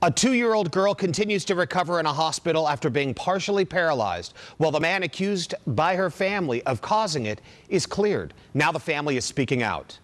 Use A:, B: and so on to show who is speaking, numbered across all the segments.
A: A 2-year-old girl continues to recover in a hospital after being partially paralyzed, while the man accused by her family of causing it is cleared. Now the family is speaking out.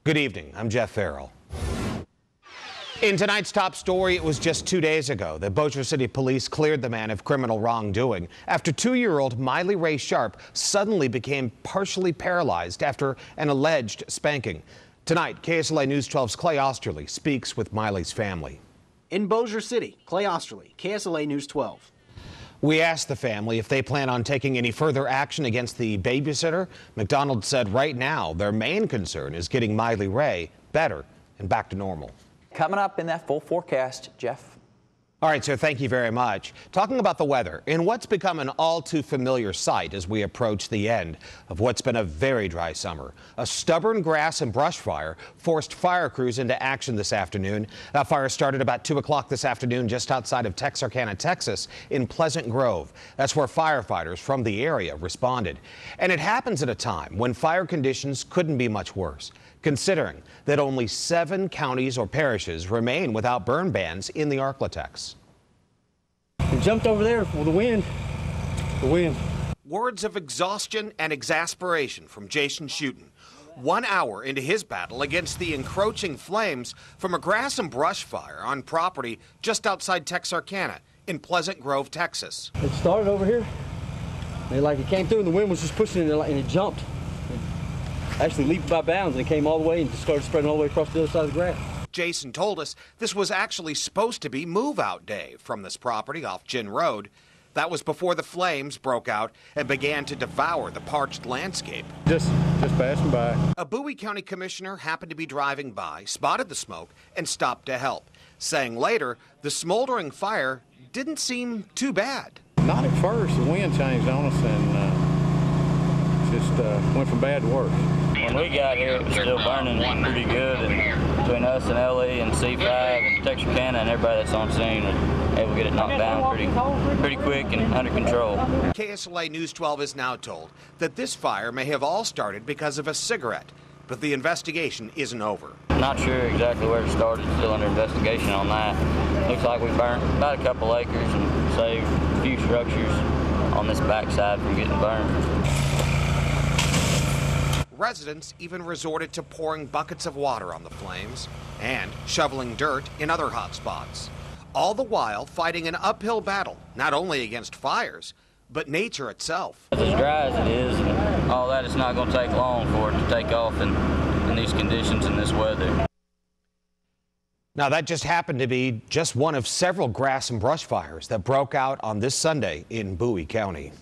A: Good evening, I'm Jeff Farrell. In tonight's top story, it was just 2 days ago that Bossier City Police cleared the man of criminal wrongdoing after 2-year-old Miley Ray Sharp suddenly became partially paralyzed after an alleged spanking. Tonight, KSLA News 12's Clay Osterly speaks with Miley's family.
B: In Bossier City, Clay Osterly, KSLA News 12.
A: We asked the family if they plan on taking any further action against the babysitter. McDonald said right now their main concern is getting Miley Ray better and back to normal.
C: Coming up in that full forecast, Jeff.
A: All right, so thank you very much. Talking about the weather in what's become an all too familiar sight as we approach the end of what's been a very dry summer. A stubborn grass and brush fire forced fire crews into action this afternoon. That fire started about 2 o'clock this afternoon just outside of Texarkana, Texas in Pleasant Grove. That's where firefighters from the area responded. And it happens at a time when fire conditions couldn't be much worse, considering that only 7 counties or parishes remain without burn bans in the Arklatex.
D: We jumped over there for the wind.
A: Words of exhaustion and exasperation from Jason Schutten. 1 hour into his battle against the encroaching flames from a grass and brush fire on property just outside Texarkana in Pleasant Grove, Texas.
D: It started over here. It came through and the wind was just pushing it and it jumped. Actually leaped by bounds and it came all the way and just started spreading all the way across the other side of the grass.
A: Jason told us this was actually supposed to be move-out day from this property off Gin Road. That was before the flames broke out and began to devour the parched landscape.
E: Just passing by.
A: A Bowie County commissioner happened to be driving by, spotted the smoke, and stopped to help, saying later the smoldering fire didn't seem too bad.
E: Not at first. The wind changed on us and just went from bad to worse.
F: When we got here, it was still burning pretty good, and between us and LE and C5 and Texarkana and everybody that's on scene was able to get it knocked down pretty quick and under control.
A: KSLA News 12 is now told that this fire may have all started because of a cigarette, but the investigation isn't over.
F: Not sure exactly where it started, still under investigation on that. Looks like we burnt about a couple acres and saved a few structures on this backside from getting burned.
A: Residents even resorted to pouring buckets of water on the flames and shoveling dirt in other hot spots, all the while fighting an uphill battle, not only against fires, but nature itself.
F: As dry as it is and all that, it's not going to take long for it to take off in these conditions and this weather.
A: Now, that just happened to be just one of several grass and brush fires that broke out on this Sunday in Bowie County.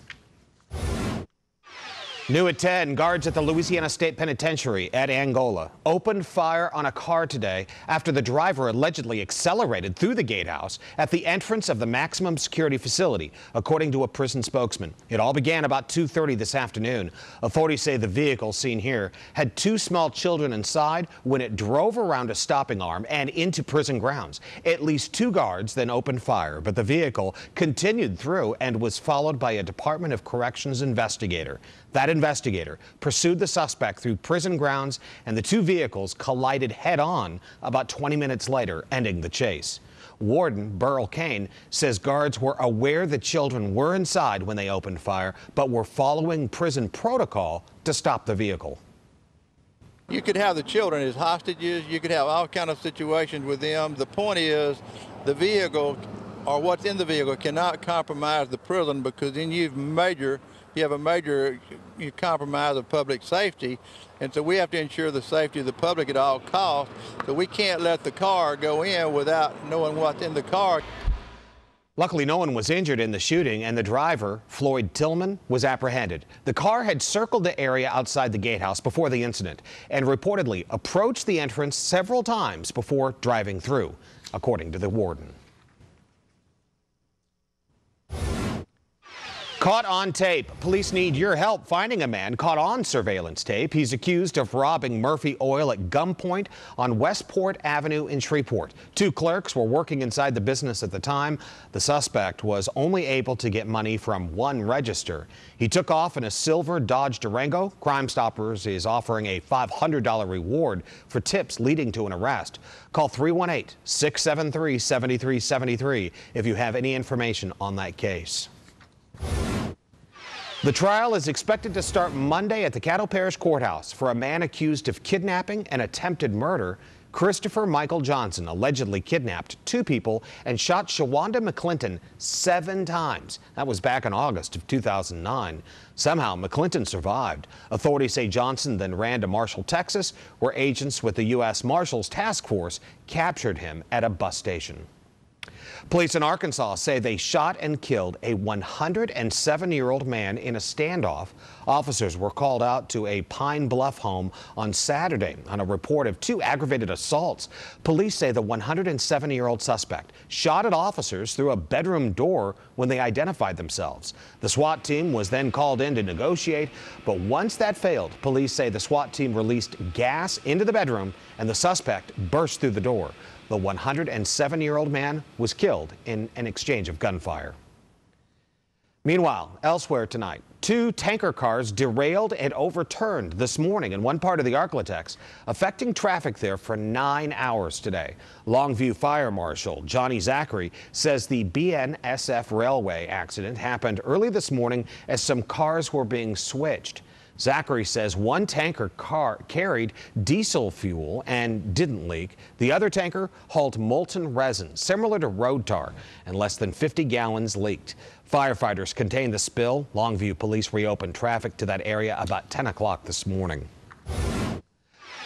A: New at 10, guards at the Louisiana State Penitentiary at Angola opened fire on a car today after the driver allegedly accelerated through the gatehouse at the entrance of the maximum security facility, according to a prison spokesman. It all began about 2:30 this afternoon. Authorities say the vehicle seen here had 2 small children inside when it drove around a stopping arm and into prison grounds. At least 2 guards then opened fire, but the vehicle continued through and was followed by a Department of Corrections investigator. That investigator pursued the suspect through prison grounds, and the 2 vehicles collided head-on about 20 minutes later, ending the chase. Warden Burl Kane says guards were aware the children were inside when they opened fire, but were following prison protocol to stop the vehicle.
G: You could have the children as hostages. You could have all kinds of situations with them. The point is the vehicle or what's in the vehicle cannot compromise the prison, because then you have a major compromise of public safety, and so we have to ensure the safety of the public at all costs. So we can't let the car go in without knowing what's in the car.
A: Luckily, no one was injured in the shooting, and the driver, Floyd Tillman, was apprehended. The car had circled the area outside the gatehouse before the incident and reportedly approached the entrance several times before driving through, according to the warden. Caught on tape. Police need your help finding a man caught on surveillance tape. He's accused of robbing Murphy Oil at gunpoint on Westport Avenue in Shreveport. Two clerks were working inside the business at the time. The suspect was only able to get money from one register. He took off in a silver Dodge Durango. Crime Stoppers is offering a $500 reward for tips leading to an arrest. Call 318-673-7373 if you have any information on that case. The trial is expected to start Monday at the Caddo Parish Courthouse for a man accused of kidnapping and attempted murder. Christopher Michael Johnson allegedly kidnapped two people and shot Shawanda McClinton 7 times. That was back in August of 2009. Somehow, McClinton survived. Authorities say Johnson then ran to Marshall, Texas, where agents with the U.S. Marshals Task Force captured him at a bus station. Police in Arkansas say they shot and killed a 107-year-old man in a standoff. Officers were called out to a Pine Bluff home on Saturday on a report of 2 aggravated assaults. Police say the 107-year-old suspect shot at officers through a bedroom door when they identified themselves. The SWAT team was then called in to negotiate, but once that failed, police say the SWAT team released gas into the bedroom and the suspect burst through the door. The 107-year-old man was killed in an exchange of gunfire. Meanwhile, elsewhere tonight, 2 tanker cars derailed and overturned this morning in one part of the Arklatex, affecting traffic there for 9 hours today. Longview Fire Marshal Johnny Zachary says the BNSF railway accident happened early this morning as some cars were being switched. Zachary says one tanker car carried diesel fuel and didn't leak. The other tanker hauled molten resin, similar to road tar, and less than 50 gallons leaked. Firefighters contained the spill. Longview police reopened traffic to that area about 10 o'clock this morning.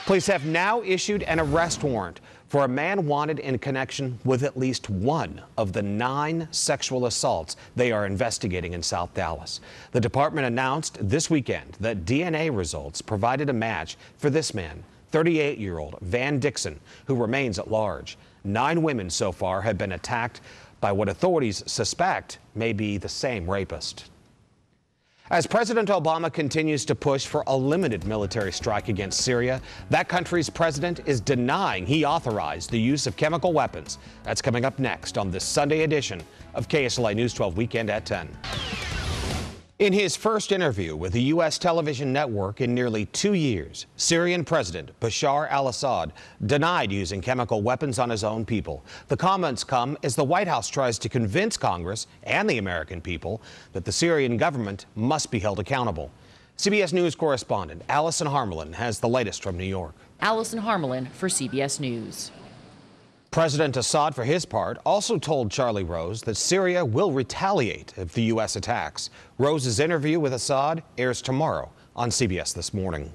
A: Police have now issued an arrest warrant for a man wanted in connection with at least one of the 9 sexual assaults they are investigating in South Dallas. The department announced this weekend that DNA results provided a match for this man, 38-year-old Van Dixon, who remains at large. 9 women so far have been attacked by what authorities suspect may be the same rapist. As President Obama continues to push for a limited military strike against Syria, that country's president is denying he authorized the use of chemical weapons. That's coming up next on this Sunday edition of KSLA News 12 Weekend at 10. In his first interview with the U.S. television network in nearly 2 years, Syrian President Bashar al-Assad denied using chemical weapons on his own people. The comments come as the White House tries to convince Congress and the American people that the Syrian government must be held accountable. CBS News correspondent Allison Harmelin has the latest from New York.
H: Allison Harmelin for CBS News.
A: President Assad, for his part, also told Charlie Rose that Syria will retaliate if the U.S. attacks. Rose's interview with Assad airs tomorrow on CBS This Morning.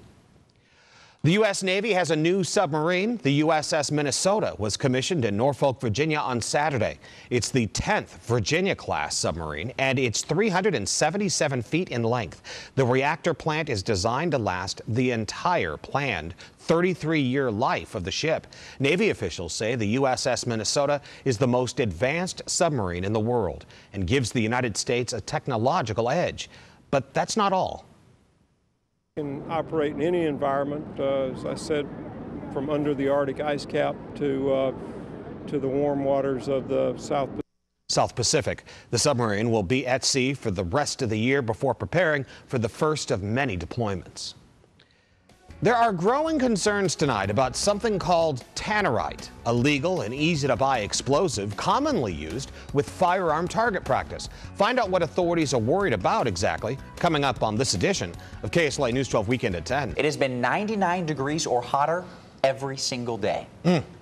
A: The U.S. Navy has a new submarine. The USS Minnesota was commissioned in Norfolk, Virginia on Saturday. It's the 10th Virginia-class submarine, and it's 377 feet in length. The reactor plant is designed to last the entire planned 33-year life of the ship. Navy officials say the USS Minnesota is the most advanced submarine in the world and gives the United States a technological edge. But that's not all.
I: Can operate in any environment, as I said, from under the Arctic ice cap to the warm waters of the South
A: Pacific. The submarine will be at sea for the rest of the year before preparing for the first of many deployments. There are growing concerns tonight about something called tannerite, a legal and easy-to-buy explosive commonly used with firearm target practice. Find out what authorities are worried about exactly coming up on this edition of KSLA News 12 Weekend at 10.
C: It has been 99 degrees or hotter every single day.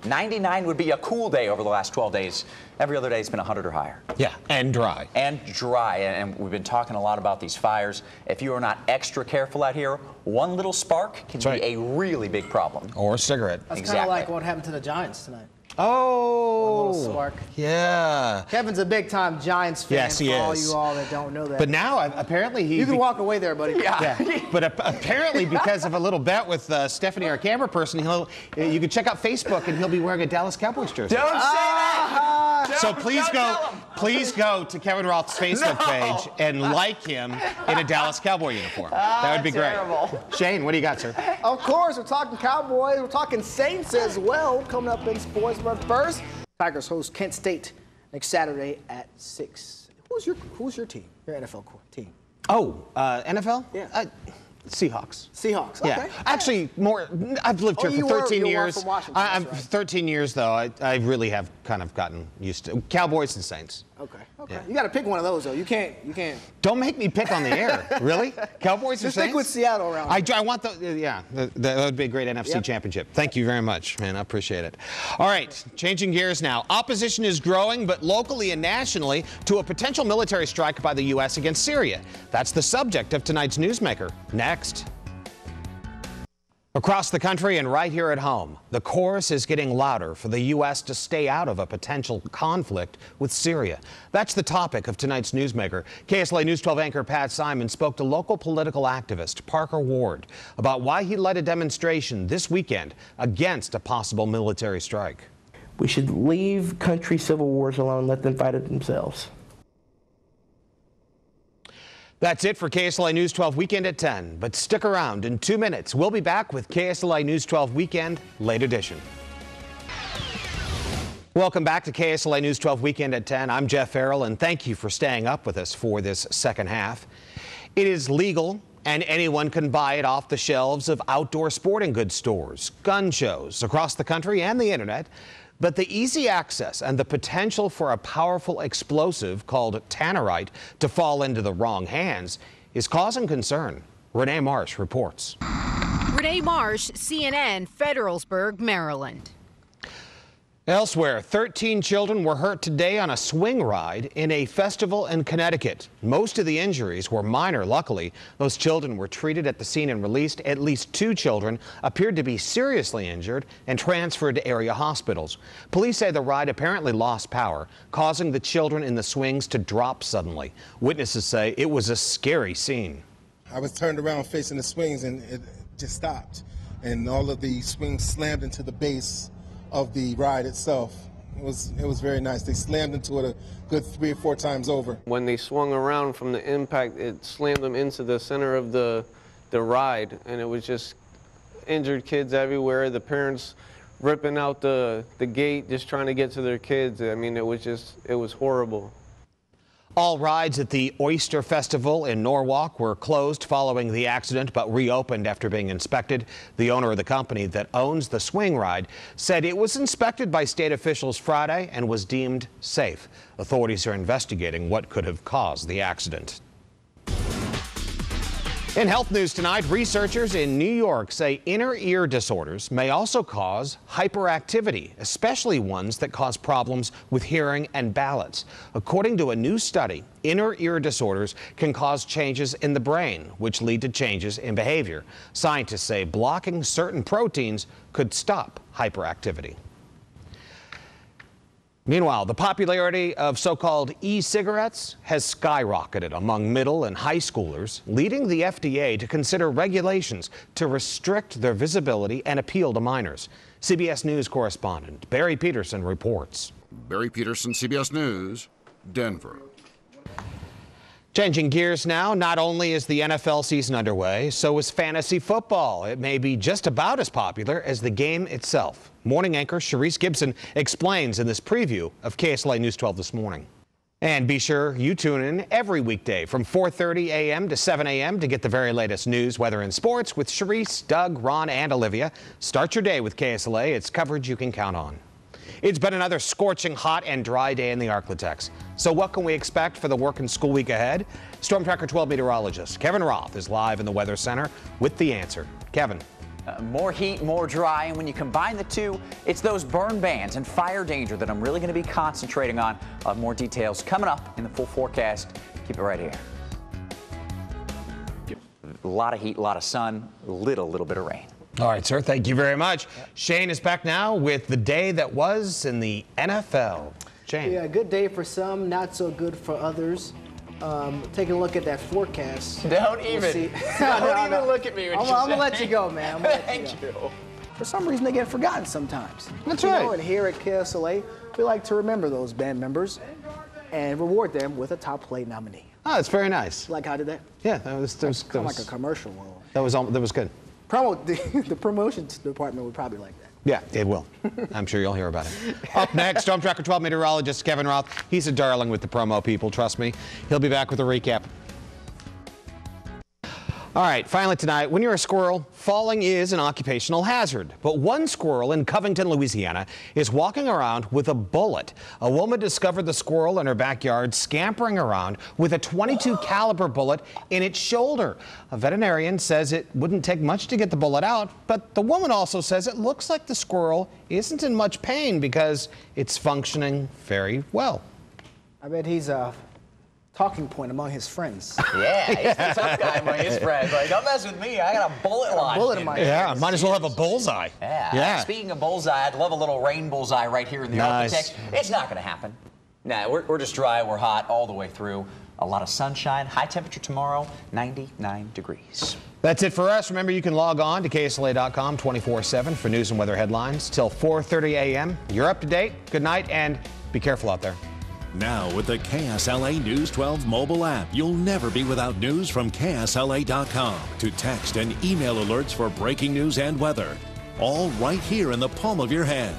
C: 99 would be a cool day over the last 12 days. Every other day it's been 100 or higher.
A: Yeah, and dry.
C: And dry. And we've been talking a lot about these fires. If you are not extra careful out here, one little spark can be a really big problem.
A: Or a cigarette.
B: That's kind of like what happened to the Giants tonight.
A: Oh,
B: one little spark.
A: Yeah.
B: Kevin's a big-time Giants fan.
A: Yes, he
B: for
A: is.
B: all you all that don't know that.
A: But now, apparently,
B: you can walk away there, buddy.
A: Yeah. But apparently, because of a little bet with Stephanie, our camera person, you can check out Facebook, and he'll be wearing a Dallas Cowboys jersey.
C: Don't say that.
A: So please go to Kevin Roth's Facebook page and like him in a Dallas Cowboy uniform. That would be
J: terrible.
A: great. Shane, what do you got, sir?
J: Of course, we're talking Cowboys. We're talking Saints as well coming up in sports. But first, Tigers host Kent State next Saturday at 6. Who's your team? Your NFL team?
A: Oh, NFL?
J: Yeah.
A: Seahawks.
J: Seahawks. Okay.
A: Yeah. Actually, more. I've lived here for 13 years.
J: From Washington,
A: I'm
J: right.
A: 13 years though. I really have kind of gotten used to Cowboys and Saints.
J: Okay.
A: Yeah.
J: You got to pick one of those though. You can't.
A: Don't make me pick on the air. Really? Cowboys or
J: Just
A: Saints?
J: stick with Seattle around.
A: I want that would be a great NFC championship. Thank you very much, man. I appreciate it. All right, changing gears now. Opposition is growing, but locally and nationally, to a potential military strike by the U.S. against Syria. That's the subject of tonight's Newsmaker. Next. Across the country and right here at home, the chorus is getting louder for the U.S. to stay out of a potential conflict with Syria. That's the topic of tonight's Newsmaker. KSLA News 12 anchor Pat Simon spoke to local political activist Parker Ward about why he led a demonstration this weekend against a possible military strike.
K: We should leave country civil wars alone, let them fight it themselves.
A: That's it for KSLA News 12 Weekend at 10. But stick around. In 2 minutes, we'll be back with KSLA News 12 Weekend Late Edition. Welcome back to KSLA News 12 Weekend at 10. I'm Jeff Farrell, and thank you for staying up with us for this second half. It is legal, and anyone can buy it off the shelves of outdoor sporting goods stores, gun shows across the country and the internet. But the easy access and the potential for a powerful explosive called tannerite to fall into the wrong hands is causing concern. Renee Marsh reports.
L: Renee Marsh, CNN, Federalsburg, Maryland.
A: Elsewhere, 13 children were hurt today on a swing ride in a festival in Connecticut. Most of the injuries were minor, luckily. Those children were treated at the scene and released. At least 2 children appeared to be seriously injured and transferred to area hospitals. Police say the ride apparently lost power, causing the children in the swings to drop suddenly. Witnesses say it was a scary scene.
M: I was turned around facing the swings and it just stopped. And all of the swings slammed into the base of the ride itself. It was very nice. They slammed into it a good 3 or 4 times over.
N: When they swung around from the impact, it slammed them into the center of the ride, and it was just injured kids everywhere. The parents ripping out the gate, just trying to get to their kids. I mean, it was horrible.
A: All rides at the Oyster Festival in Norwalk were closed following the accident, but reopened after being inspected. The owner of the company that owns the swing ride said it was inspected by state officials Friday and was deemed safe. Authorities are investigating what could have caused the accident. In health news tonight, researchers in New York say inner ear disorders may also cause hyperactivity, especially ones that cause problems with hearing and balance. According to a new study, inner ear disorders can cause changes in the brain, which lead to changes in behavior. Scientists say blocking certain proteins could stop hyperactivity. Meanwhile, the popularity of so-called e-cigarettes has skyrocketed among middle and high schoolers, leading the FDA to consider regulations to restrict their visibility and appeal to minors. CBS News correspondent Barry Peterson reports.
O: Barry Peterson, CBS News, Denver.
A: Changing gears now, not only is the NFL season underway, so is fantasy football. It may be just about as popular as the game itself. Morning anchor Sharice Gibson explains in this preview of KSLA News 12 this morning. And be sure you tune in every weekday from 4:30 a.m. to 7 a.m. to get the very latest news, weather, and sports with Sharice, Doug, Ron, and Olivia. Start your day with KSLA. It's coverage you can count on. It's been another scorching hot and dry day in the Arklatex. So what can we expect for the work and school week ahead? Storm Tracker 12 meteorologist Kevin Roth is live in the Weather Center with the answer. Kevin.
C: More heat, more dry, and when you combine the two, it's those burn bans and fire danger that I'm really going to be concentrating on. I'll have more details coming up in the full forecast. Keep it right here. A lot of heat, a lot of sun, little bit of rain.
A: All right, sir. Thank you very much. Shane is back now with the day that was in the NFL. Shane.
J: Yeah, good day for some, not so good for others. Taking a look at that forecast.
C: Don't even look at me when
J: I'm going to let you go, man.
C: Thank you.
J: For some reason, they get forgotten sometimes.
A: That's
J: right.
A: right.
J: And here at KSLA, we like to remember those band members and reward them with a top play nominee.
A: Oh, that's very nice.
J: Like how I did that?
A: Yeah, that was
J: Kind of like a commercial.
A: That was good.
J: The promotions department would probably like that.
A: Yeah, it will. I'm sure you'll hear about it. Up next, Storm Tracker 12 meteorologist Kevin Roth. He's a darling with the promo people, trust me. He'll be back with a recap. All right, finally tonight, when you're a squirrel, falling is an occupational hazard. But one squirrel in Covington, Louisiana, is walking around with a bullet. A woman discovered the squirrel in her backyard scampering around with a .22 caliber bullet in its shoulder. A veterinarian says it wouldn't take much to get the bullet out, but the woman also says it looks like the squirrel isn't in much pain because it's functioning very well.
J: I bet he's a talking point among his friends.
C: Yeah, he's the tough guy among his friends. Like, don't mess with me. I got a bullet lodged in my
A: Yeah, might as well have a bullseye.
C: Yeah. Speaking of bullseye, I'd love a little rain bullseye right here in the architect. It's not going to happen. Nah, we're just dry. We're hot all the way through. A lot of sunshine. High temperature tomorrow, 99 degrees.
A: That's it for us. Remember, you can log on to KSLA.com 24/7 for news and weather headlines till 4:30 a.m. You're up to date. Good night, and be careful out there.
P: Now, with the KSLA News 12 mobile app, you'll never be without news from KSLA.com. To text and email alerts for breaking news and weather. All right here in the palm of your hand.